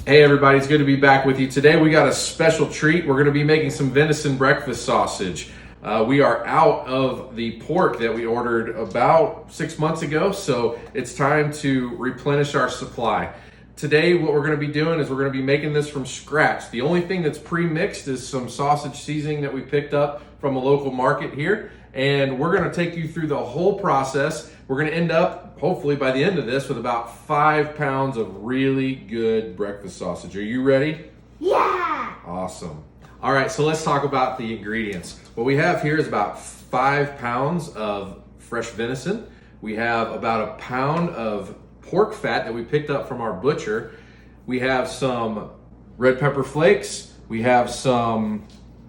Hey everybody, it's good to be back with you. Today we got a special treat. We're going to be making some venison breakfast sausage. We are out of the pork that we ordered about 6 months ago, so it's time to replenish our supply. Today what we're going to be doing is we're going to be making this from scratch. The only thing that's pre-mixed is some sausage seasoning that we picked up from a local market here, and we're going to take you through the whole process. We're going to end up, hopefully by the end of this, with about 5 pounds of really good breakfast sausage. Are you ready? Yeah! Awesome. All right, so let's talk about the ingredients. What we have here is about 5 pounds of fresh venison. We have about a pound of pork fat that we picked up from our butcher. We have some red pepper flakes. We have some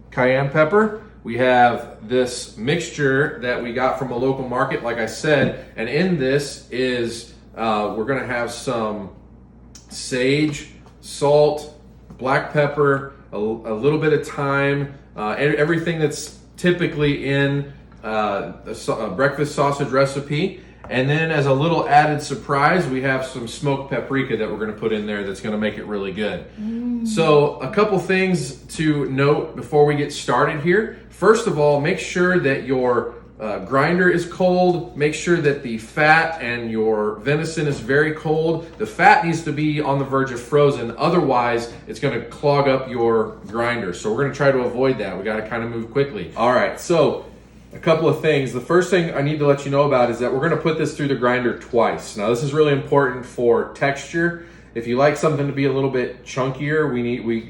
cayenne pepper. We have this mixture that we got from a local market, like I said, and in this is, we're gonna have some sage, salt, black pepper, a little bit of thyme, everything that's typically in a breakfast sausage recipe. And then as a little added surprise, we have some smoked paprika that we're gonna put in there that's gonna make it really good. So a couple things to note before we get started here. First of all, make sure that your grinder is cold. Make sure that the fat and your venison is very cold. The fat needs to be on the verge of frozen. Otherwise, it's going to clog up your grinder. So we're going to try to avoid that. We got to kind of move quickly. All right, so a couple of things. The first thing I need to let you know about is that we're going to put this through the grinder twice. Now, this is really important for texture. If you like something to be a little bit chunkier,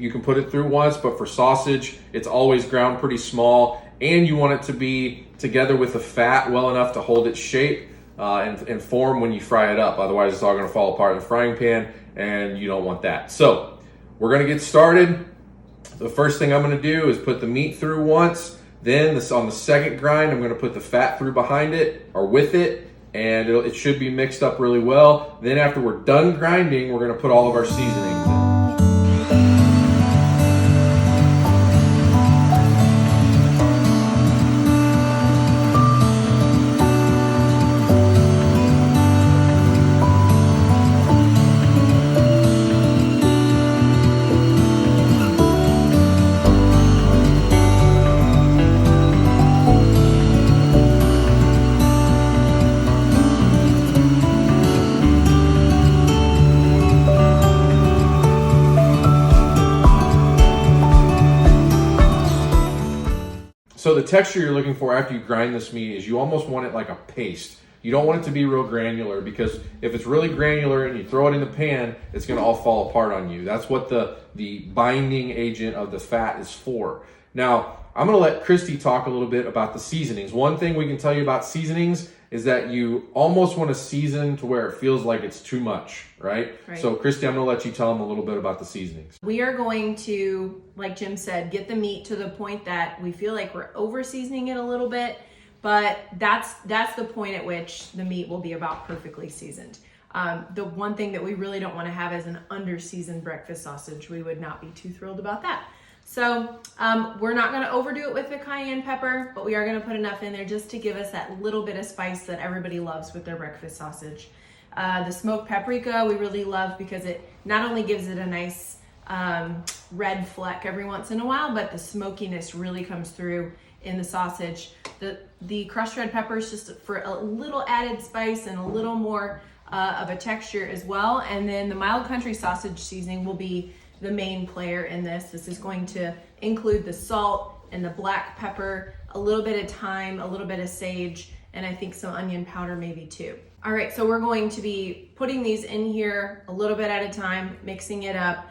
you can put it through once, but for sausage, it's always ground pretty small, and you want it to be together with the fat well enough to hold its shape and form when you fry it up. Otherwise, it's all gonna fall apart in the frying pan, and you don't want that. So, we're gonna get started. The first thing I'm gonna do is put the meat through once, then on the second grind, I'm gonna put the fat through behind it, or with it, and it should be mixed up really well. Then after we're done grinding, we're gonna put all of our seasonings in. So the texture you're looking for after you grind this meat is you almost want it like a paste. You don't want it to be real granular, because if it's really granular and you throw it in the pan, it's gonna all fall apart on you. That's what the binding agent of the fat is for. Now, I'm gonna let Christy talk a little bit about the seasonings. One thing we can tell you about seasonings is that you almost want to season to where it feels like it's too much, right? So Christy, I'm gonna let you tell them a little bit about the seasonings. We are going to, like Jim said, get the meat to the point that we feel like we're over seasoning it a little bit, but that's the point at which the meat will be about perfectly seasoned. The one thing that we really don't want to have is an under-seasoned breakfast sausage. We would not be too thrilled about that. So we're not going to overdo it with the cayenne pepper, but we are going to put enough in there just to give us that little bit of spice that everybody loves with their breakfast sausage. The smoked paprika we really love because it not only gives it a nice red fleck every once in a while, but the smokiness really comes through in the sausage. The crushed red pepper is just for a little added spice and a little more of a texture as well. And then the mild country sausage seasoning will be the main player in this. This is going to include the salt and the black pepper, a little bit of thyme, a little bit of sage, and I think some onion powder maybe too. All right, so we're going to be putting these in here a little bit at a time, mixing it up.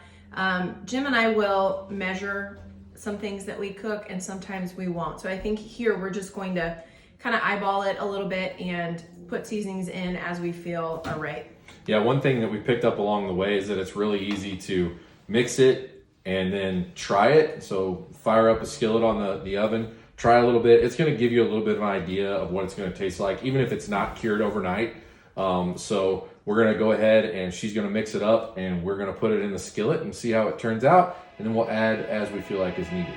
Jim and I will measure some things that we cook, and sometimes we won't. So I think here we're just going to kind of eyeball it a little bit and put seasonings in as we feel are right. Yeah, one thing that we picked up along the way is that it's really easy to mix it and then try it. So fire up a skillet on the oven, try a little bit. It's going to give you a little bit of an idea of what it's going to taste like, even if it's not cured overnight. So we're going to go ahead and she's going to mix it up, and we're going to put it in the skillet and see how it turns out. And then we'll add as we feel like is needed.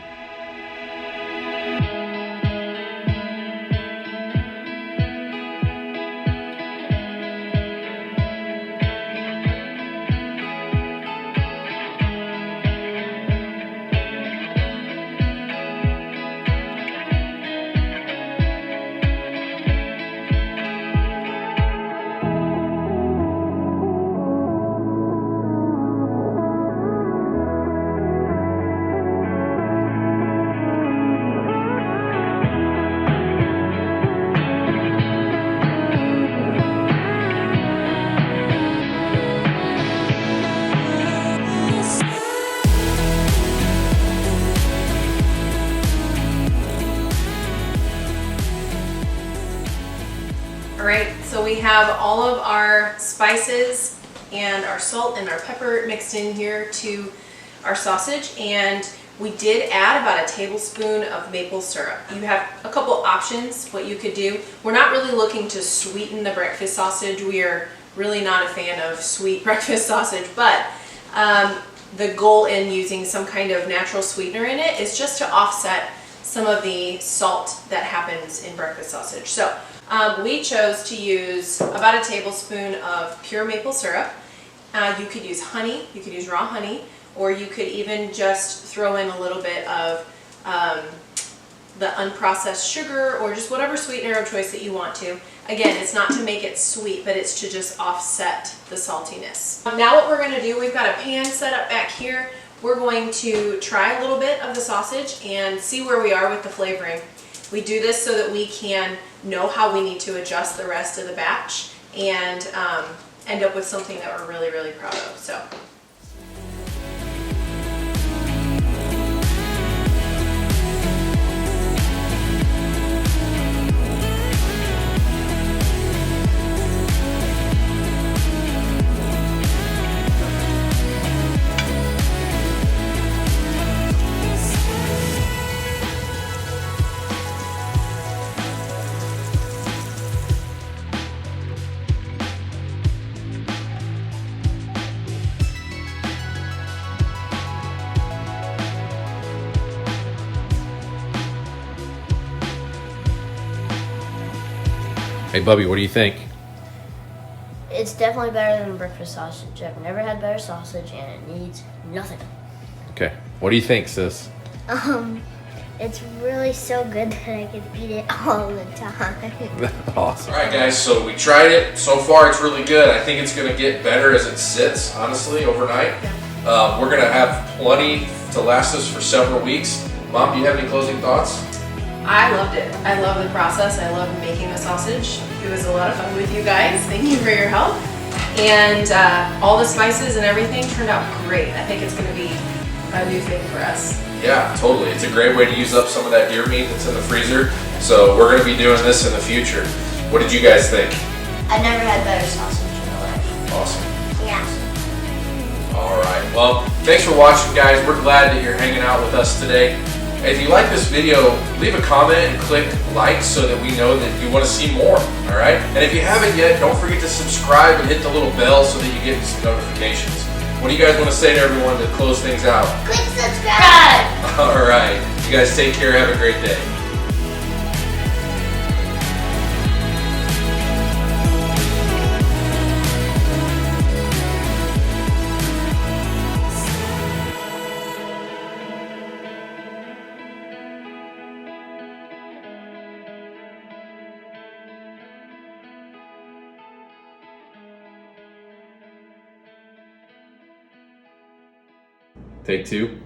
All right, so we have all of our spices and our salt and our pepper mixed in here to our sausage, and we did add about a tablespoon of maple syrup. You have a couple options what you could do. We're not really looking to sweeten the breakfast sausage. We are really not a fan of sweet breakfast sausage, but the goal in using some kind of natural sweetener in it is just to offset some of the salt that happens in breakfast sausage. So we chose to use about a tablespoon of pure maple syrup. You could use honey, you could use raw honey, or you could even just throw in a little bit of the unprocessed sugar, or just whatever sweetener of choice that you want to. Again, it's not to make it sweet, but it's to just offset the saltiness. Now what we're gonna do, we've got a pan set up back here. We're going to try a little bit of the sausage and see where we are with the flavoring. We do this so that we can know how we need to adjust the rest of the batch and end up with something that we're really, really proud of. So. Hey, Bubby, what do you think? It's definitely better than breakfast sausage. I've never had better sausage, and it needs nothing. Okay. What do you think, sis? It's really so good that I could eat it all the time. Awesome. All right, guys, so we tried it. So far, it's really good. I think it's going to get better as it sits, honestly, overnight. We're going to have plenty to last us for several weeks. Mom, do you have any closing thoughts? I loved it. I love the process. I love making the sausage. It was a lot of fun with you guys. Thank you for your help. And all the spices and everything turned out great. I think it's going to be a new thing for us. Yeah, totally. It's a great way to use up some of that deer meat that's in the freezer. So we're going to be doing this in the future. What did you guys think? I've never had better sausage in my life. Awesome. Yeah. All right. Well, thanks for watching, guys. We're glad that you're hanging out with us today. If you like this video, leave a comment and click like so that we know that you want to see more, all right? And if you haven't yet, don't forget to subscribe and hit the little bell so that you get some notifications. What do you guys want to say to everyone to close things out? Click subscribe! All right. You guys take care. Have a great day. Take two.